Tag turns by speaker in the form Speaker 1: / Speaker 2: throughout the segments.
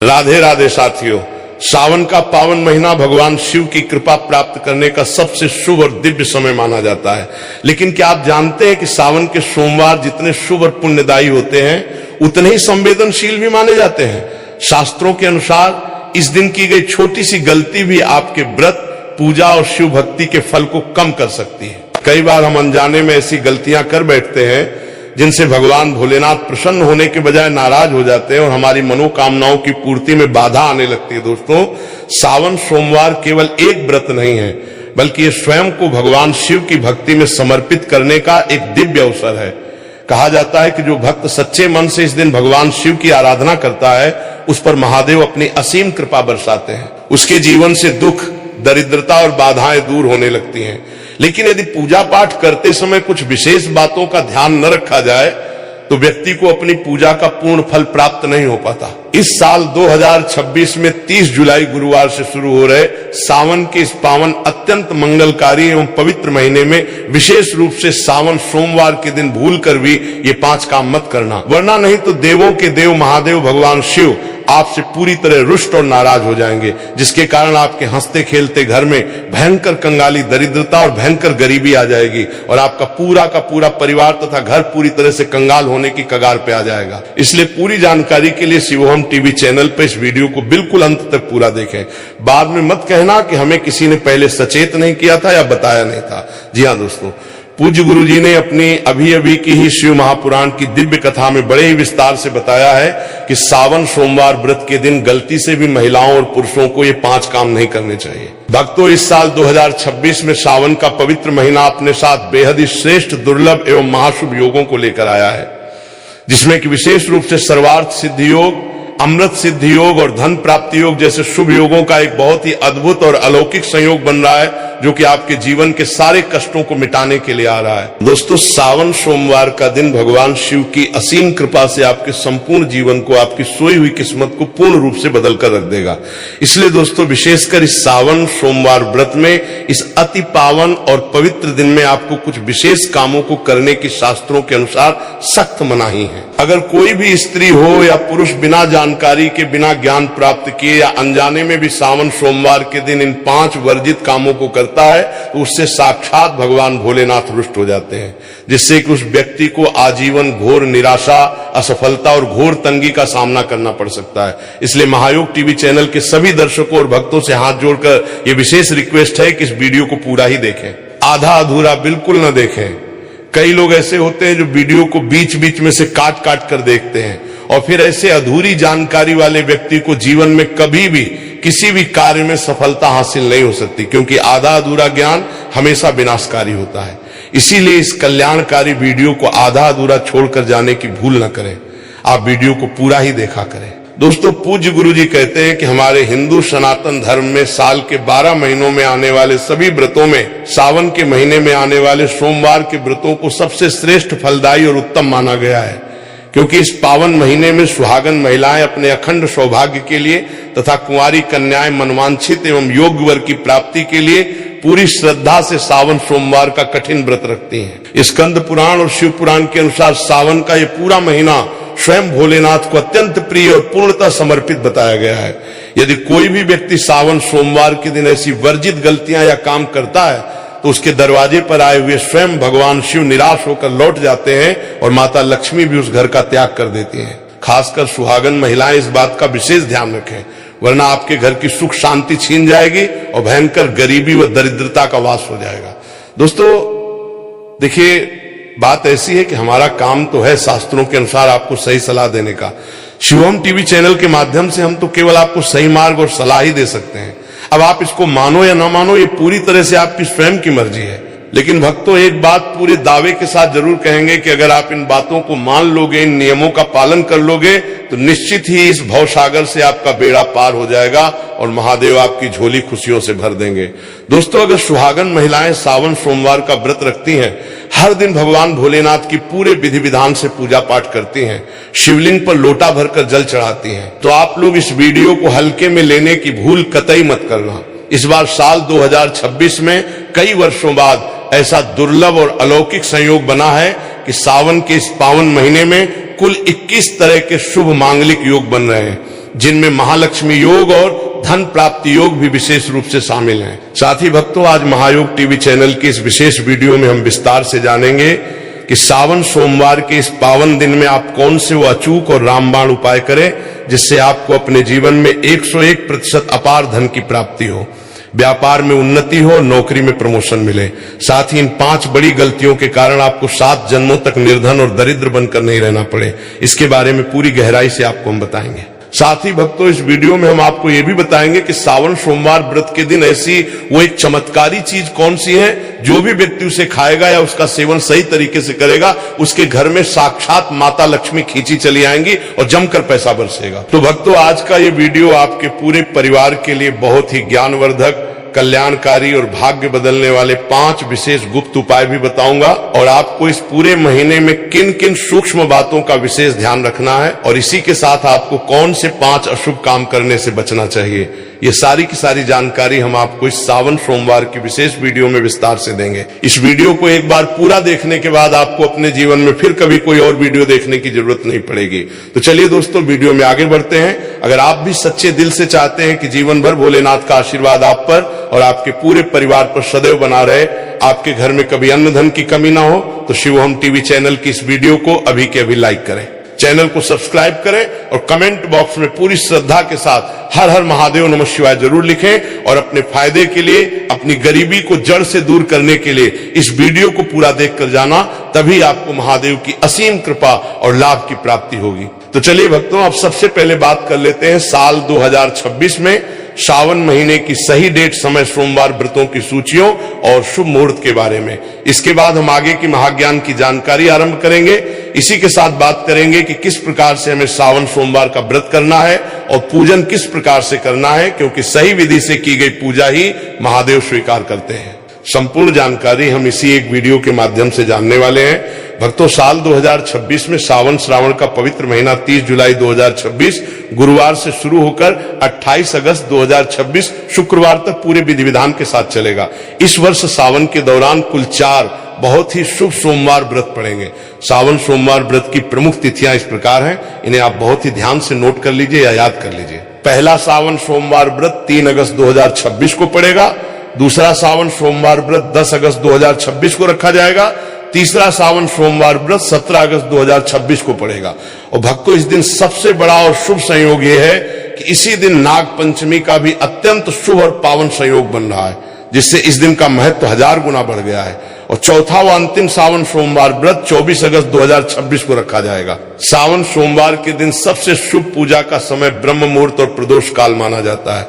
Speaker 1: राधे राधे साथियों, सावन का पावन महीना भगवान शिव की कृपा प्राप्त करने का सबसे शुभ और दिव्य समय माना जाता है। लेकिन क्या आप जानते हैं कि सावन के सोमवार जितने शुभ और पुण्यदायी होते हैं उतने ही संवेदनशील भी माने जाते हैं। शास्त्रों के अनुसार इस दिन की गई छोटी सी गलती भी आपके व्रत, पूजा और शिव भक्ति के फल को कम कर सकती है। कई बार हम अनजाने में ऐसी गलतियां कर बैठते हैं जिनसे भगवान भोलेनाथ प्रसन्न होने के बजाय नाराज हो जाते हैं और हमारी मनोकामनाओं की पूर्ति में बाधा आने लगती है। दोस्तों, सावन सोमवार केवल एक व्रत नहीं है, बल्कि ये स्वयं को भगवान शिव की भक्ति में समर्पित करने का एक दिव्य अवसर है। कहा जाता है कि जो भक्त सच्चे मन से इस दिन भगवान शिव की आराधना करता है, उस पर महादेव अपनी असीम कृपा बरसाते हैं। उसके जीवन से दुख, दरिद्रता और बाधाएं दूर होने लगती हैं। लेकिन यदि पूजा पाठ करते समय कुछ विशेष बातों का ध्यान न रखा जाए तो व्यक्ति को अपनी पूजा का पूर्ण फल प्राप्त नहीं हो पाता। इस साल 2026 में 30 जुलाई गुरुवार से शुरू हो रहे सावन के इस पावन अत्यंत मंगलकारी एवं पवित्र महीने में विशेष रूप से सावन सोमवार के दिन भूलकर भी ये 5 काम मत करना, वरना नहीं तो देवों के देव महादेव भगवान शिव आपसे पूरी तरह रुष्ट और नाराज हो जाएंगे, जिसके कारण आपके हंसते खेलते घर में भयंकर कंगाली, दरिद्रता और भयंकर गरीबी आ जाएगी और आपका पूरा परिवार तथा घर पूरी तरह से कंगाल होने की कगार पे आ जाएगा। इसलिए पूरी जानकारी के लिए शिवोहम टीवी चैनल पे इस वीडियो को बिल्कुल अंत तक पूरा देखें। बाद में मत कहना कि हमें किसी ने पहले सचेत नहीं किया था या बताया नहीं था। जी हाँ दोस्तों, पूज्य गुरु जी ने अपनी अभी की ही शिव महापुराण की दिव्य कथा में बड़े ही विस्तार से बताया है कि सावन सोमवार व्रत के दिन गलती से भी महिलाओं और पुरुषों को ये 5 काम नहीं करने चाहिए। भक्तों, इस साल 2026 में सावन का पवित्र महीना अपने साथ बेहद ही श्रेष्ठ, दुर्लभ एवं महाशुभ योगों को लेकर आया है, जिसमें कि विशेष रूप से सर्वार्थ सिद्धि योग, अमृत सिद्धि योग और धन प्राप्ति योग जैसे शुभ योगों का एक बहुत ही अद्भुत और अलौकिक संयोग बन रहा है, जो कि आपके जीवन के सारे कष्टों को मिटाने के लिए आ रहा है। दोस्तों, सावन सोमवार का दिन भगवान शिव की असीम कृपा से आपके संपूर्ण जीवन को, आपकी सोई हुई किस्मत को पूर्ण रूप से बदल कर रख देगा। इसलिए दोस्तों, विशेषकर इस सावन सोमवार व्रत में, इस अति पावन और पवित्र दिन में आपको कुछ विशेष कामों को करने की शास्त्रों के अनुसार सख्त मनाही है। अगर कोई भी स्त्री हो या पुरुष बिना जानकारी के, बिना ज्ञान प्राप्त किए या अनजाने में भी सावन सोमवार के दिन इन 5 वर्जित कामों को करता है तो उससे साक्षात भगवान भोलेनाथ रुष्ट हो जाते हैं, जिससे कि उस व्यक्ति को आजीवन घोर निराशा, असफलता और घोर तंगी का सामना करना पड़ सकता है। इसलिए महायोग टीवी चैनल के सभी दर्शकों और भक्तों से हाथ जोड़कर यह विशेष रिक्वेस्ट है कि इस वीडियो को पूरा ही देखें, आधा अधूरा बिल्कुल न देखें। कई लोग ऐसे होते हैं जो वीडियो को बीच बीच में से काट कर देखते हैं और फिर ऐसे अधूरी जानकारी वाले व्यक्ति को जीवन में कभी भी किसी भी कार्य में सफलता हासिल नहीं हो सकती, क्योंकि आधा अधूरा ज्ञान हमेशा विनाशकारी होता है। इसीलिए इस कल्याणकारी वीडियो को आधा अधूरा छोड़कर जाने की भूल न करें, आप वीडियो को पूरा ही देखा करें। दोस्तों, पूज्य गुरु जी कहते हैं कि हमारे हिंदू सनातन धर्म में साल के 12 महीनों में आने वाले सभी व्रतों में सावन के महीने में आने वाले सोमवार के व्रतों को सबसे श्रेष्ठ, फलदायी और उत्तम माना गया है, क्योंकि इस पावन महीने में सुहागन महिलाएं अपने अखंड सौभाग्य के लिए तथा कुंवारी कन्याएं मनवांछित एवं योग्य वर की प्राप्ति के लिए पूरी श्रद्धा से सावन सोमवार का कठिन व्रत रखती हैं। स्कंद पुराण और शिव पुराण के अनुसार सावन का ये पूरा महीना स्वयं भोलेनाथ को अत्यंत प्रिय और पूर्णतः समर्पित बताया गया है। यदि कोई भी व्यक्ति सावन सोमवार के दिन ऐसी वर्जित गलतियां या काम करता है तो उसके दरवाजे पर आए हुए स्वयं भगवान शिव निराश होकर लौट जाते हैं और माता लक्ष्मी भी उस घर का त्याग कर देती हैं। खासकर सुहागन महिलाएं इस बात का विशेष ध्यान रखें, वरना आपके घर की सुख शांति छीन जाएगी और भयंकर गरीबी व दरिद्रता का वास हो जाएगा। दोस्तों देखिए, बात ऐसी है कि हमारा काम तो है शास्त्रों के अनुसार आपको सही सलाह देने का। शिवोहम टीवी चैनल के माध्यम से हम तो केवल आपको सही मार्ग और सलाह ही दे सकते हैं। अब आप इसको मानो या ना मानो, ये पूरी तरह से आपकी स्वयं की मर्जी है। लेकिन भक्तों, एक बात पूरे दावे के साथ जरूर कहेंगे कि अगर आप इन बातों को मान लोगे, इन नियमों का पालन कर लोगे, तो निश्चित ही इस भवसागर से आपका बेड़ा पार हो जाएगा और महादेव आपकी झोली खुशियों से भर देंगे। दोस्तों, अगर सुहागन महिलाएं सावन सोमवार का व्रत रखती हैं, हर दिन भगवान भोलेनाथ की पूरे विधि विधान से पूजा पाठ करती हैं, शिवलिंग पर लोटा भरकर जल चढ़ाती हैं, तो आप लोग इस वीडियो को हल्के में लेने की भूल कतई मत करना। इस बार साल 2026 में कई वर्षों बाद ऐसा दुर्लभ और अलौकिक संयोग बना है कि सावन के इस पावन महीने में कुल 21 तरह के शुभ मांगलिक योग बन रहे हैं। जिनमें महालक्ष्मी योग और धन प्राप्ति योग भी विशेष रूप से शामिल हैं। साथ ही भक्तों, आज महायोग टीवी चैनल की इस विशेष वीडियो में हम विस्तार से जानेंगे कि सावन सोमवार के इस पावन दिन में आप कौन से वो अचूक और रामबाण उपाय करें जिससे आपको अपने जीवन में 101% अपार धन की प्राप्ति हो, व्यापार में उन्नति हो, नौकरी में प्रमोशन मिले। साथ ही इन 5 बड़ी गलतियों के कारण आपको 7 जन्मों तक निर्धन और दरिद्र बनकर नहीं रहना पड़े, इसके बारे में पूरी गहराई से आपको हम बताएंगे। साथ ही भक्तों, इस वीडियो में हम आपको ये भी बताएंगे कि सावन सोमवार व्रत के दिन ऐसी वो एक चमत्कारी चीज कौन सी है जो भी व्यक्ति उसे खाएगा या उसका सेवन सही तरीके से करेगा, उसके घर में साक्षात माता लक्ष्मी खींची चली आएंगी और जमकर पैसा बरसेगा। तो भक्तों, आज का ये वीडियो आपके पूरे परिवार के लिए बहुत ही ज्ञानवर्धक, कल्याणकारी और भाग्य बदलने वाले 5 विशेष गुप्त उपाय भी बताऊंगा और आपको इस पूरे महीने में किन किन सूक्ष्म बातों का विशेष ध्यान रखना है और इसी के साथ आपको कौन से 5 अशुभ काम करने से बचना चाहिए, ये सारी की सारी जानकारी हम आपको इस सावन सोमवार की विशेष वीडियो में विस्तार से देंगे। इस वीडियो को एक बार पूरा देखने के बाद आपको अपने जीवन में फिर कभी कोई और वीडियो देखने की जरूरत नहीं पड़ेगी। तो चलिए दोस्तों, वीडियो में आगे बढ़ते हैं। अगर आप भी सच्चे दिल से चाहते हैं कि जीवन भर भोलेनाथ का आशीर्वाद आप पर और आपके पूरे परिवार पर सदैव बना रहे, आपके घर में कभी अन्न धन की कमी ना हो, तो शिवोहम टीवी चैनल की इस वीडियो को अभी के अभी लाइक करें, चैनल को सब्सक्राइब करें और कमेंट बॉक्स में पूरी श्रद्धा के साथ हर हर महादेव नमः शिवाय जरूर लिखें और अपने फायदे के लिए, अपनी गरीबी को जड़ से दूर करने के लिए इस वीडियो को पूरा देखकर जाना, तभी आपको महादेव की असीम कृपा और लाभ की प्राप्ति होगी। तो चलिए भक्तों, अब सबसे पहले बात कर लेते हैं साल 2026 में सावन महीने की सही डेट, समय, सोमवार व्रतों की सूचियों और शुभ मुहूर्त के बारे में। इसके बाद हम आगे की महाज्ञान की जानकारी आरंभ करेंगे। इसी के साथ बात करेंगे कि किस प्रकार से हमें सावन सोमवार का व्रत करना है और पूजन किस प्रकार से करना है, क्योंकि सही विधि से की गई पूजा ही महादेव स्वीकार करते हैं। संपूर्ण जानकारी हम इसी एक वीडियो के माध्यम से जानने वाले हैं। भक्तों, साल 2026 में सावन श्रावण का पवित्र महीना 30 जुलाई 2026 गुरुवार से शुरू होकर 28 अगस्त 2026 शुक्रवार तक पूरे विधि विधान के साथ चलेगा। इस वर्ष सावन के दौरान कुल 4 बहुत ही शुभ सोमवार व्रत पड़ेंगे। सावन सोमवार व्रत की प्रमुख तिथियां इस प्रकार हैं, इन्हें आप बहुत ही ध्यान से नोट कर लीजिए या याद कर लीजिए। पहला सावन सोमवार व्रत 3 अगस्त 2026 को पड़ेगा। दूसरा सावन सोमवार व्रत 10 अगस्त 2026 को रखा जाएगा। तीसरा सावन सोमवार व्रत 17 अगस्त 2026 को पड़ेगा। और भक्तों, इस दिन सबसे बड़ा और शुभ संयोग यह है कि इसी दिन नाग पंचमी का भी अत्यंत शुभ और पावन संयोग बन रहा है, जिससे इस दिन का महत्व 1000 गुना बढ़ गया है। और चौथा व अंतिम सावन सोमवार व्रत 24 अगस्त 2026 को रखा जाएगा। सावन सोमवार के दिन सबसे शुभ पूजा का समय ब्रह्म मुहूर्त और प्रदोष काल माना जाता है।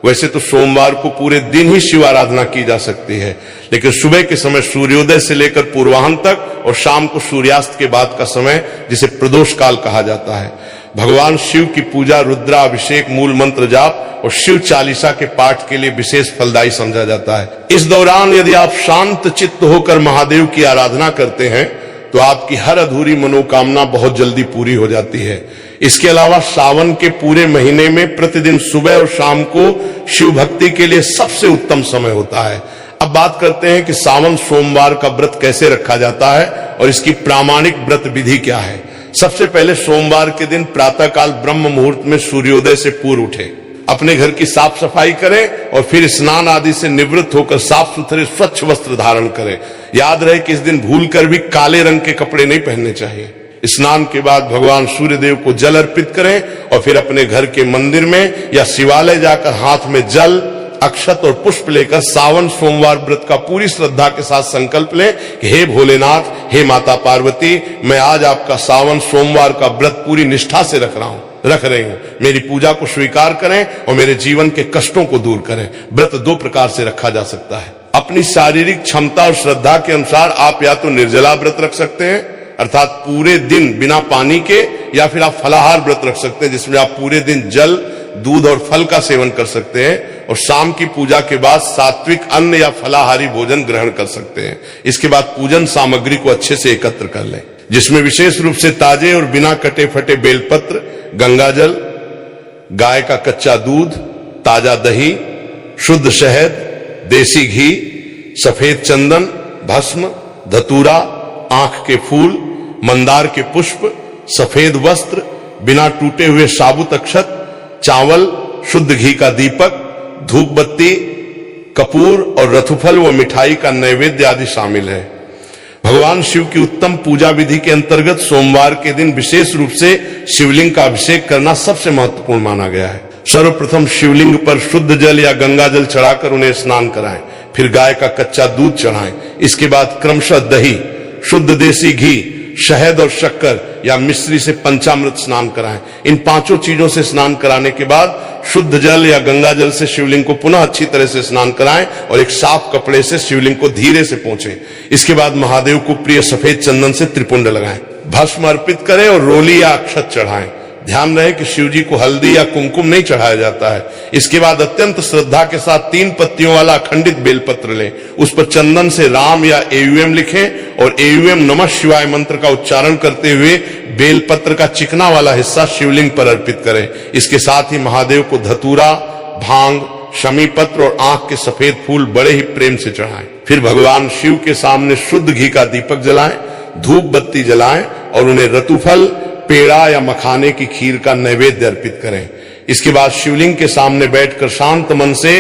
Speaker 1: वैसे तो सोमवार को पूरे दिन ही शिव आराधना की जा सकती है, लेकिन सुबह के समय सूर्योदय से लेकर पूर्वाह्न तक और शाम को सूर्यास्त के बाद का समय, जिसे प्रदोष काल कहा जाता है, भगवान शिव की पूजा, रुद्राभिषेक, मूल मंत्र जाप और शिव चालीसा के पाठ के लिए विशेष फलदायी समझा जाता है। इस दौरान यदि आप शांत चित्त होकर महादेव की आराधना करते हैं तो आपकी हर अधूरी मनोकामना बहुत जल्दी पूरी हो जाती है। इसके अलावा सावन के पूरे महीने में प्रतिदिन सुबह और शाम को शिव भक्ति के लिए सबसे उत्तम समय होता है। अब बात करते हैं कि सावन सोमवार का व्रत कैसे रखा जाता है और इसकी प्रामाणिक व्रत विधि क्या है। सबसे पहले सोमवार के दिन प्रातःकाल ब्रह्म मुहूर्त में सूर्योदय से पूर्व उठे, अपने घर की साफ सफाई करें और फिर स्नान आदि से निवृत्त होकर साफ सुथरे स्वच्छ वस्त्र धारण करें। याद रहे कि इस दिन भूलकर भी काले रंग के कपड़े नहीं पहनने चाहिए। स्नान के बाद भगवान सूर्यदेव को जल अर्पित करें और फिर अपने घर के मंदिर में या शिवालय जाकर हाथ में जल, अक्षत और पुष्प लेकर सावन सोमवार व्रत का पूरी श्रद्धा के साथ संकल्प लें कि हे भोलेनाथ, हे माता पार्वती, मैं आज आपका सावन सोमवार का व्रत पूरी निष्ठा से रख रही हूं। मेरी पूजा को स्वीकार करें और मेरे जीवन के कष्टों को दूर करें। व्रत 2 प्रकार से रखा जा सकता है। अपनी शारीरिक क्षमता और श्रद्धा के अनुसार आप या तो निर्जला व्रत रख सकते हैं, अर्थात पूरे दिन बिना पानी के, या फिर आप फलाहार व्रत रख सकते हैं, जिसमें आप पूरे दिन जल, दूध और फल का सेवन कर सकते हैं और शाम की पूजा के बाद सात्विक अन्न या फलाहारी भोजन ग्रहण कर सकते हैं। इसके बाद पूजन सामग्री को अच्छे से एकत्र कर लें, जिसमें विशेष रूप से ताजे और बिना कटे फटे बेलपत्र, गंगाजल, गाय का कच्चा दूध, ताजा दही, शुद्ध शहद, देसी घी, सफेद चंदन, भस्म, धतूरा, आंख के फूल, मंदार के पुष्प, सफेद वस्त्र, बिना टूटे हुए साबुत अक्षत, चावल, शुद्ध घी का दीपक, धूप बत्ती, कपूर और रथुफल व मिठाई का नैवेद्य आदि शामिल है। भगवान शिव की उत्तम पूजा विधि के अंतर्गत सोमवार के दिन विशेष रूप से शिवलिंग का अभिषेक करना सबसे महत्वपूर्ण माना गया है। सर्वप्रथम शिवलिंग पर शुद्ध जल या गंगा जल चढ़ाकर उन्हें स्नान कराएं, फिर गाय का कच्चा दूध चढ़ाएं। इसके बाद क्रमशः दही, शुद्ध देसी घी, शहद और शक्कर या मिश्री से पंचामृत स्नान कराएं। इन पांचों चीजों से स्नान कराने के बाद शुद्ध जल या गंगा जल से शिवलिंग को पुनः अच्छी तरह से स्नान कराएं और एक साफ कपड़े से शिवलिंग को धीरे से पोंछें। इसके बाद महादेव को प्रिय सफेद चंदन से त्रिपुंड लगाएं, भस्म अर्पित करें और रोली या अक्षत चढ़ाएं। ध्यान रहे कि शिव जी को हल्दी या कुमकुम नहीं चढ़ाया जाता है। इसके बाद अत्यंत श्रद्धा के साथ 3 पत्तियों वाला अखंडित बेलपत्र लें, उस पर चंदन से राम या एयूएम लिखें और एयूएम नमः शिवाय मंत्र का उच्चारण करते हुए बेलपत्र का चिकना वाला हिस्सा शिवलिंग पर अर्पित करें। इसके साथ ही महादेव को धतूरा, भांग, शमी पत्र और आंख के सफेद फूल बड़े ही प्रेम से चढ़ाएं। फिर भगवान शिव के सामने शुद्ध घी का दीपक जलाएं, धूप बत्ती जलाएं और उन्हें रतुफल, पेड़ा या मखाने की खीर का नैवेद्य अर्पित करें। इसके बाद शिवलिंग के सामने बैठकर शांत मन से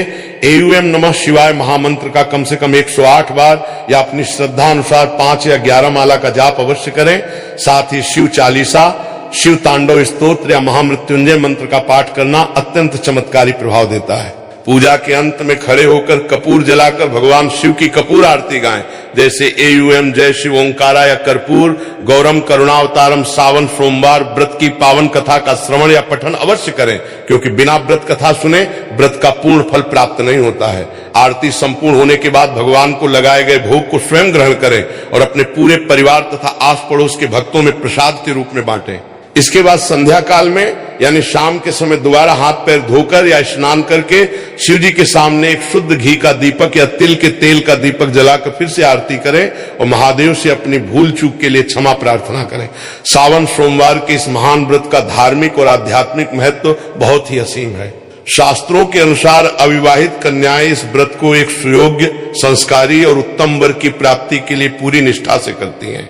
Speaker 1: एयूएम नमः शिवाय महामंत्र का कम से कम 108 बार या अपनी श्रद्धा अनुसार 5 या 11 माला का जाप अवश्य करें। साथ ही शिव चालीसा, शिव तांडव स्तोत्र या महामृत्युंजय मंत्र का पाठ करना अत्यंत चमत्कारी प्रभाव देता है। पूजा के अंत में खड़े होकर कपूर जलाकर भगवान शिव की कपूर आरती गाएं, जैसे एयूएम जय शिव ओंकारा या कर्पूर, गौरम करुणावतारम, सावन सोमवार व्रत की पावन कथा का श्रवण या पठन अवश्य करें, क्योंकि बिना व्रत कथा सुने व्रत का पूर्ण फल प्राप्त नहीं होता है। आरती संपूर्ण होने के बाद भगवान को लगाए गए भोग को स्वयं ग्रहण करें और अपने पूरे परिवार तथा आस पड़ोस के भक्तों में प्रसाद के रूप में बांटें। इसके बाद संध्या काल में यानी शाम के समय दोबारा हाथ पैर धोकर या स्नान करके शिव जी के सामने एक शुद्ध घी का दीपक या तिल के तेल का दीपक जलाकर फिर से आरती करें और महादेव से अपनी भूल चूक के लिए क्षमा प्रार्थना करें। सावन सोमवार के इस महान व्रत का धार्मिक और आध्यात्मिक महत्व बहुत ही असीम है। शास्त्रों के अनुसार अविवाहित कन्याएं इस व्रत को एक सुयोग्य, संस्कारी और उत्तम वर की प्राप्ति के लिए पूरी निष्ठा से करती हैं,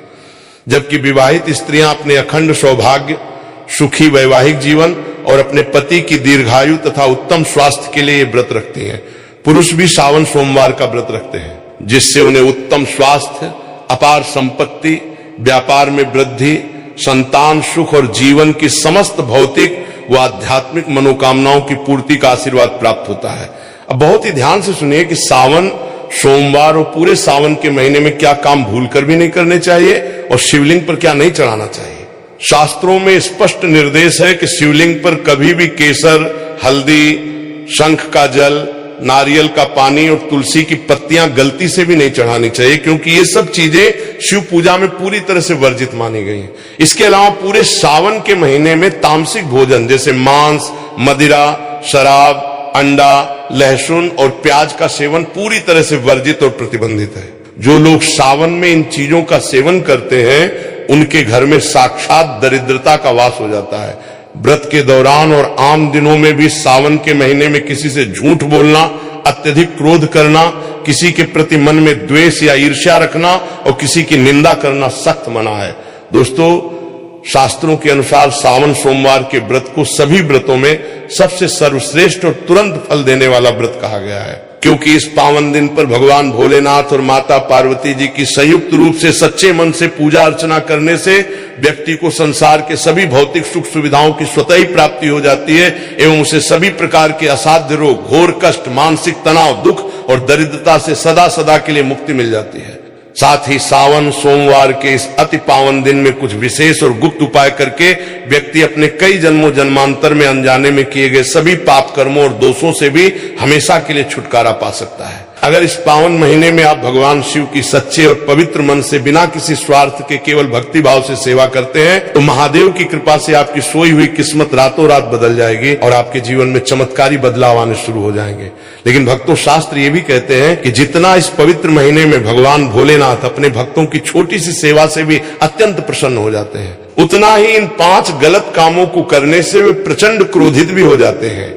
Speaker 1: जबकि विवाहित स्त्रियां अपने अखंड सौभाग्य, सुखी वैवाहिक जीवन और अपने पति की दीर्घायु तथा उत्तम स्वास्थ्य के लिए व्रत रखती हैं। पुरुष भी सावन सोमवार का व्रत रखते हैं, जिससे उन्हें उत्तम स्वास्थ्य, अपार संपत्ति, व्यापार में वृद्धि, संतान सुख और जीवन की समस्त भौतिक व आध्यात्मिक मनोकामनाओं की पूर्ति का आशीर्वाद प्राप्त होता है। अब बहुत ही ध्यान से सुनिए कि सावन सोमवार और पूरे सावन के महीने में क्या काम भूलकर भी नहीं करने चाहिए और शिवलिंग पर क्या नहीं चढ़ाना चाहिए। शास्त्रों में स्पष्ट निर्देश है कि शिवलिंग पर कभी भी केसर, हल्दी, शंख का जल, नारियल का पानी और तुलसी की पत्तियां गलती से भी नहीं चढ़ानी चाहिए, क्योंकि ये सब चीजें शिव पूजा में पूरी तरह से वर्जित मानी गई हैं। इसके अलावा पूरे सावन के महीने में तामसिक भोजन जैसे मांस, मदिरा, शराब, अंडा, लहसुन और प्याज का सेवन पूरी तरह से वर्जित और प्रतिबंधित है। जो लोग सावन में इन चीजों का सेवन करते हैं उनके घर में साक्षात दरिद्रता का वास हो जाता है। व्रत के दौरान और आम दिनों में भी सावन के महीने में किसी से झूठ बोलना, अत्यधिक क्रोध करना, किसी के प्रति मन में द्वेष या ईर्ष्या रखना और किसी की निंदा करना सख्त मना है। दोस्तों, शास्त्रों के अनुसार सावन सोमवार के व्रत को सभी व्रतों में सबसे सर्वश्रेष्ठ और तुरंत फल देने वाला व्रत कहा गया है, क्योंकि इस पावन दिन पर भगवान भोलेनाथ और माता पार्वती जी की संयुक्त रूप से सच्चे मन से पूजा अर्चना करने से व्यक्ति को संसार के सभी भौतिक सुख सुविधाओं की स्वतः ही प्राप्ति हो जाती है एवं उसे सभी प्रकार के असाध्य रोग, घोर कष्ट, मानसिक तनाव, दुख और दरिद्रता से सदा सदा के लिए मुक्ति मिल जाती है। साथ ही सावन सोमवार के इस अति पावन दिन में कुछ विशेष और गुप्त उपाय करके व्यक्ति अपने कई जन्मों जन्मांतर में अनजाने में किए गए सभी पाप कर्मों और दोषों से भी हमेशा के लिए छुटकारा पा सकता है। अगर इस पावन महीने में आप भगवान शिव की सच्चे और पवित्र मन से बिना किसी स्वार्थ के केवल भक्ति भाव से सेवा करते हैं तो महादेव की कृपा से आपकी सोई हुई किस्मत रातों रात बदल जाएगी और आपके जीवन में चमत्कारी बदलाव आने शुरू हो जाएंगे। लेकिन भक्तों, शास्त्र ये भी कहते हैं कि जितना इस पवित्र महीने में भगवान भोलेनाथ अपने भक्तों की छोटी सी सेवा से भी अत्यंत प्रसन्न हो जाते हैं, उतना ही इन 5 गलत कामों को करने से वे प्रचंड क्रोधित भी हो जाते हैं।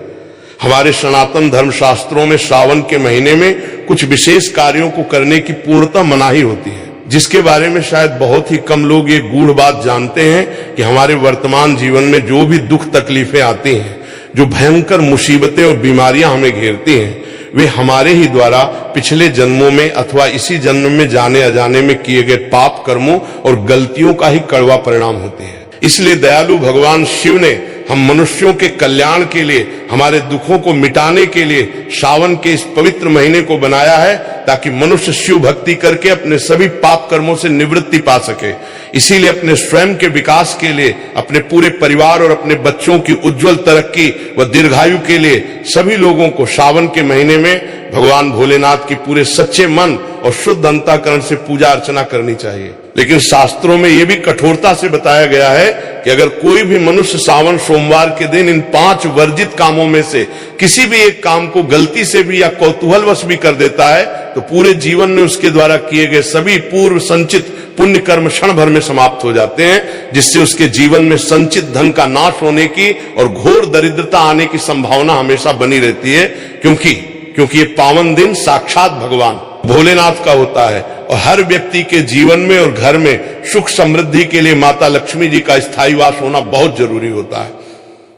Speaker 1: हमारे सनातन धर्म शास्त्रों में श्रावण के महीने में कुछ विशेष कार्यों को करने की पूर्णतः मनाही होती है, जिसके बारे में शायद बहुत ही कम लोग ये गूढ़ बात जानते हैं कि हमारे वर्तमान जीवन में जो भी दुख तकलीफें आती हैं जो भयंकर मुसीबतें और बीमारियां हमें घेरती हैं, वे हमारे ही द्वारा पिछले जन्मों में अथवा इसी जन्म में जाने अजाने में किए गए पाप कर्मों और गलतियों का ही कड़वा परिणाम होते हैं। इसलिए दयालु भगवान शिव ने हम मनुष्यों के कल्याण के लिए, हमारे दुखों को मिटाने के लिए सावन के इस पवित्र महीने को बनाया है, ताकि मनुष्य शिव भक्ति करके अपने सभी पाप कर्मों से निवृत्ति पा सके। इसीलिए अपने स्वयं के विकास के लिए, अपने पूरे परिवार और अपने बच्चों की उज्जवल तरक्की व दीर्घायु के लिए सभी लोगों को सावन के महीने में भगवान भोलेनाथ की पूरे सच्चे मन और शुद्ध अंतःकरण से पूजा अर्चना करनी चाहिए। लेकिन शास्त्रों में यह भी कठोरता से बताया गया है कि अगर कोई भी मनुष्य सावन सोमवार के दिन इन 5 वर्जित कामों में से किसी भी एक काम को गलती से भी या कौतूहलवश भी कर देता है, तो पूरे जीवन में उसके द्वारा किए गए सभी पूर्व संचित पुण्य कर्म क्षण भर में समाप्त हो जाते हैं, जिससे उसके जीवन में संचित धन का नाश होने की और घोर दरिद्रता आने की संभावना हमेशा बनी रहती है। क्योंकि ये पावन दिन साक्षात भगवान भोलेनाथ का होता है और हर व्यक्ति के जीवन में और घर में सुख समृद्धि के लिए माता लक्ष्मी जी का स्थायी वास होना बहुत जरूरी होता है।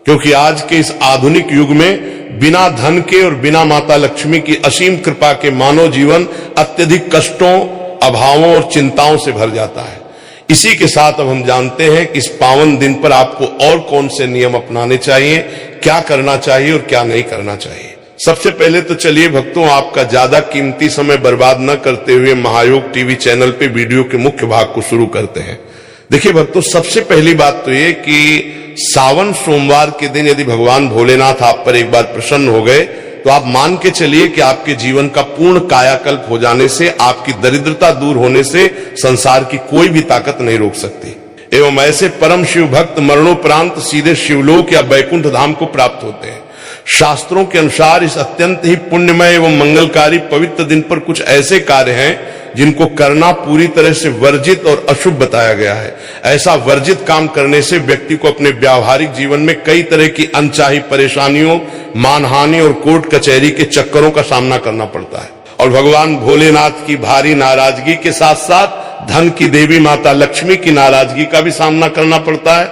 Speaker 1: क्योंकि आज के इस आधुनिक युग में बिना धन के और बिना माता लक्ष्मी की असीम कृपा के मानव जीवन अत्यधिक कष्टों, अभावों और चिंताओं से भर जाता है। इसी के साथ अब हम जानते हैं कि इस पावन दिन पर आपको और कौन से नियम अपनाने चाहिए, क्या करना चाहिए और क्या नहीं करना चाहिए। सबसे पहले तो चलिए भक्तों, आपका ज्यादा कीमती समय बर्बाद न करते हुए महायोग टीवी चैनल पे वीडियो के मुख्य भाग को शुरू करते हैं। देखिए भक्तों, सबसे पहली बात तो ये कि सावन सोमवार के दिन यदि भगवान भोलेनाथ आप पर एक बार प्रसन्न हो गए, तो आप मान के चलिए कि आपके जीवन का पूर्ण कायाकल्प हो जाने से, आपकी दरिद्रता दूर होने से संसार की कोई भी ताकत नहीं रोक सकती। एवं ऐसे परम शिव भक्त मरणोपरांत सीधे शिवलोक या बैकुंठ धाम को प्राप्त होते हैं। शास्त्रों के अनुसार इस अत्यंत ही पुण्यमय एवं मंगलकारी पवित्र दिन पर कुछ ऐसे कार्य हैं जिनको करना पूरी तरह से वर्जित और अशुभ बताया गया है। ऐसा वर्जित काम करने से व्यक्ति को अपने व्यावहारिक जीवन में कई तरह की अनचाही परेशानियों, मानहानि और कोर्ट कचहरी के चक्करों का सामना करना पड़ता है। और भगवान भोलेनाथ की भारी नाराजगी के साथ साथ धन की देवी माता लक्ष्मी की नाराजगी का भी सामना करना पड़ता है,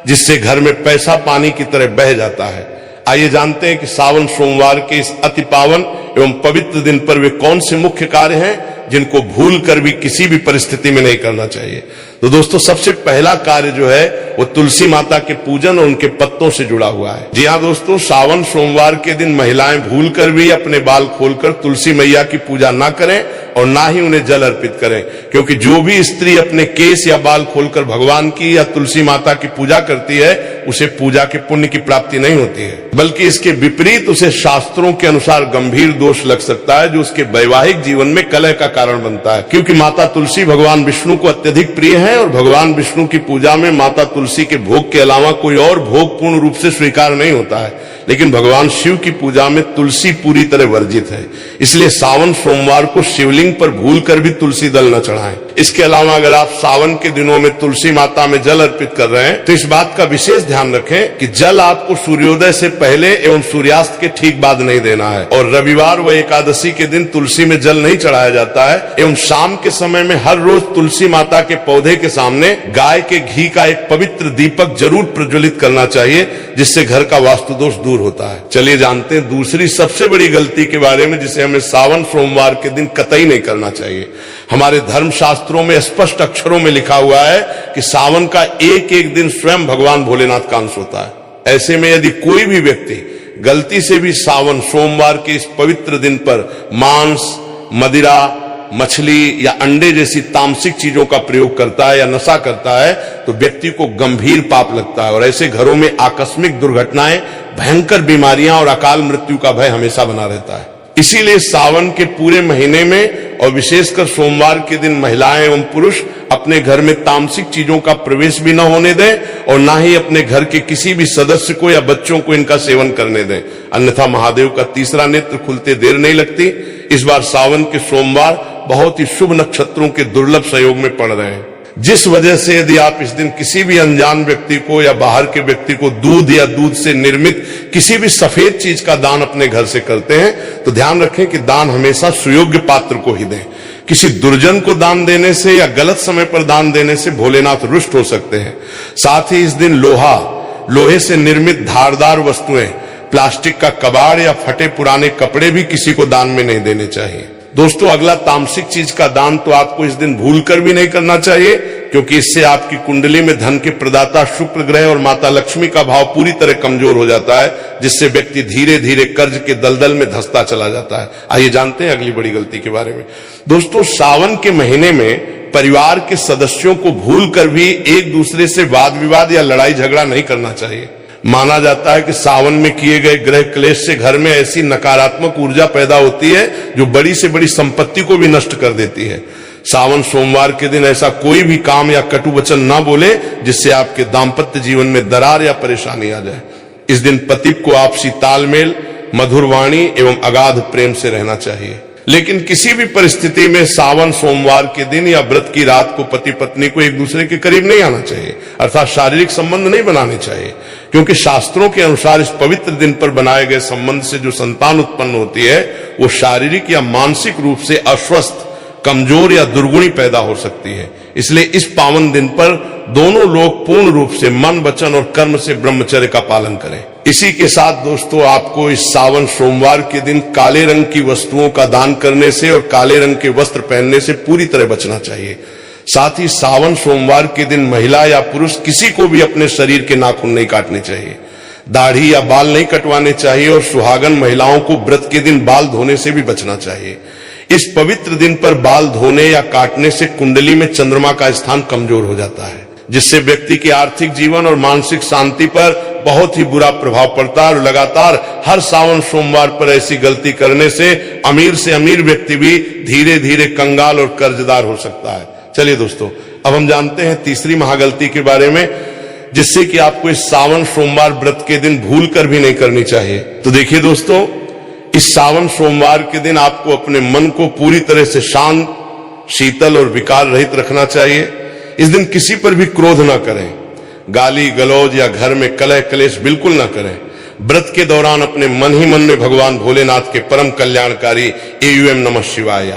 Speaker 1: जिससे घर में पैसा पानी की तरह बह जाता है। आइए जानते हैं कि सावन सोमवार के इस अति पावन एवं पवित्र दिन पर वे कौन से मुख्य कार्य हैं जिनको भूल कर भी किसी भी परिस्थिति में नहीं करना चाहिए। तो दोस्तों, सबसे पहला कार्य जो है वो तुलसी माता के पूजन और उनके पत्तों से जुड़ा हुआ है। जी हाँ दोस्तों, सावन सोमवार के दिन महिलाएं भूल कर भी अपने बाल खोलकर तुलसी मैया की पूजा ना करें और ना ही उन्हें जल अर्पित करें, क्योंकि जो भी स्त्री अपने केस या बाल खोलकर भगवान की या तुलसी माता की पूजा करती है, उसे पूजा के पुण्य की प्राप्ति नहीं होती है, बल्कि इसके विपरीत उसे शास्त्रों के अनुसार गंभीर दोष लग सकता है, जो उसके वैवाहिक जीवन में कलह का कारण बनता है। क्योंकि माता तुलसी भगवान विष्णु को अत्यधिक प्रिय है और भगवान विष्णु की पूजा में माता तुलसी के भोग के अलावा कोई और भोग पूर्ण रूप से स्वीकार नहीं होता है। लेकिन भगवान शिव की पूजा में तुलसी पूरी तरह वर्जित है। इसलिए सावन सोमवार को शिवलिंग पर भूल कर भी तुलसी दल न चढ़ाएं। इसके अलावा अगर आप सावन के दिनों में तुलसी माता में जल अर्पित कर रहे हैं, तो इस बात का विशेष ध्यान रखें कि जल आपको सूर्योदय से पहले एवं सूर्यास्त के ठीक बाद नहीं देना है। और रविवार व एकादशी के दिन तुलसी में जल नहीं चढ़ाया जाता है। एवं शाम के समय में हर रोज तुलसी माता के पौधे के सामने गाय के घी का एक पवित्र दीपक जरूर प्रज्वलित करना चाहिए, जिससे घर का वास्तुदोष दूर होता है। चलिए जानते हैं दूसरी सबसे बड़ी गलती के बारे में, जिसे हमें सावन सोमवार के दिन कतई नहीं करना चाहिए। हमारे धर्म शास्त्रों में स्पष्ट अक्षरों में लिखा हुआ है कि सावन का एक एक दिन स्वयं भगवान भोलेनाथ का अंश होता है। ऐसे में यदि कोई भी व्यक्ति गलती से भी सावन सोमवार के इस पवित्र दिन पर मांस, मदिरा, मछली या अंडे जैसी तामसिक चीजों का प्रयोग करता है या नशा करता है, तो व्यक्ति को गंभीर पाप लगता है और ऐसे घरों में आकस्मिक दुर्घटनाएं, भयंकर बीमारियां और अकाल मृत्यु का भय हमेशा बना रहता है। इसीलिए सावन के पूरे महीने में और विशेषकर सोमवार के दिन महिलाएं एवं पुरुष अपने घर में तामसिक चीजों का प्रवेश भी न होने दें और ना ही अपने घर के किसी भी सदस्य को या बच्चों को इनका सेवन करने दें, अन्यथा महादेव का तीसरा नेत्र खुलते देर नहीं लगती। इस बार सावन के सोमवार बहुत ही शुभ नक्षत्रों के दुर्लभ संयोग में पड़ रहे हैं, जिस वजह से यदि आप इस दिन किसी भी अनजान व्यक्ति को या बाहर के व्यक्ति को दूध या दूध से निर्मित किसी भी सफेद चीज का दान अपने घर से करते हैं, तो ध्यान रखें कि दान हमेशा सुयोग्य पात्र को ही दें। किसी दुर्जन को दान देने से या गलत समय पर दान देने से भोलेनाथ रुष्ट हो सकते हैं। साथ ही इस दिन लोहा, लोहे से निर्मित धारदार वस्तुएं, प्लास्टिक का कबाड़ या फटे पुराने कपड़े भी किसी को दान में नहीं देने चाहिए। दोस्तों, अगला तामसिक चीज का दान तो आपको इस दिन भूलकर भी नहीं करना चाहिए, क्योंकि इससे आपकी कुंडली में धन के प्रदाता शुक्र ग्रह और माता लक्ष्मी का भाव पूरी तरह कमजोर हो जाता है, जिससे व्यक्ति धीरे धीरे कर्ज के दलदल में धंसता चला जाता है। आइए जानते हैं अगली बड़ी गलती के बारे में। दोस्तों, सावन के महीने में परिवार के सदस्यों को भूलकर भी एक दूसरे से वाद विवाद या लड़ाई झगड़ा नहीं करना चाहिए। माना जाता है कि सावन में किए गए ग्रह क्लेश से घर में ऐसी नकारात्मक ऊर्जा पैदा होती है जो बड़ी से बड़ी संपत्ति को भी नष्ट कर देती है। सावन सोमवार के दिन ऐसा कोई भी काम या कटु वचन ना बोले जिससे आपके दाम्पत्य जीवन में दरार या परेशानी आ जाए। इस दिन पति को आपसी तालमेल, मधुर वाणी एवं अगाध प्रेम से रहना चाहिए। लेकिन किसी भी परिस्थिति में सावन सोमवार के दिन या व्रत की रात को पति पत्नी को एक दूसरे के करीब नहीं आना चाहिए, अर्थात शारीरिक संबंध नहीं बनाने चाहिए, क्योंकि शास्त्रों के अनुसार इस पवित्र दिन पर बनाए गए संबंध से जो संतान उत्पन्न होती है वो शारीरिक या मानसिक रूप से अस्वस्थ, कमजोर या दुर्गुणी पैदा हो सकती है। इसलिए इस पावन दिन पर दोनों लोग पूर्ण रूप से मन, वचन और कर्म से ब्रह्मचर्य का पालन करें। इसी के साथ दोस्तों, आपको इस सावन सोमवार के दिन काले रंग की वस्तुओं का दान करने से और काले रंग के वस्त्र पहनने से पूरी तरह बचना चाहिए। साथ ही सावन सोमवार के दिन महिला या पुरुष किसी को भी अपने शरीर के नाखून नहीं काटने चाहिए, दाढ़ी या बाल नहीं कटवाने चाहिए और सुहागन महिलाओं को व्रत के दिन बाल धोने से भी बचना चाहिए। इस पवित्र दिन पर बाल धोने या काटने से कुंडली में चंद्रमा का स्थान कमजोर हो जाता है, जिससे व्यक्ति के आर्थिक जीवन और मानसिक शांति पर बहुत ही बुरा प्रभाव पड़ता है। और लगातार हर सावन सोमवार पर ऐसी गलती करने से अमीर व्यक्ति भी धीरे धीरे कंगाल और कर्जदार हो सकता है। चलिए दोस्तों, अब हम जानते हैं तीसरी महागलती के बारे में, जिससे कि आपको इस सावन सोमवार व्रत के दिन भूल कर भी नहीं करनी चाहिए। तो देखिए दोस्तों, इस सावन सोमवार के दिन आपको अपने मन को पूरी तरह से शांत, शीतल और विकार रहित रखना चाहिए। इस दिन किसी पर भी क्रोध ना करें, गाली गलौज या घर में कलह क्लेश बिल्कुल ना करें। व्रत के दौरान अपने मन ही मन में भगवान भोलेनाथ के परम कल्याणकारी एयूएम नमः शिवाय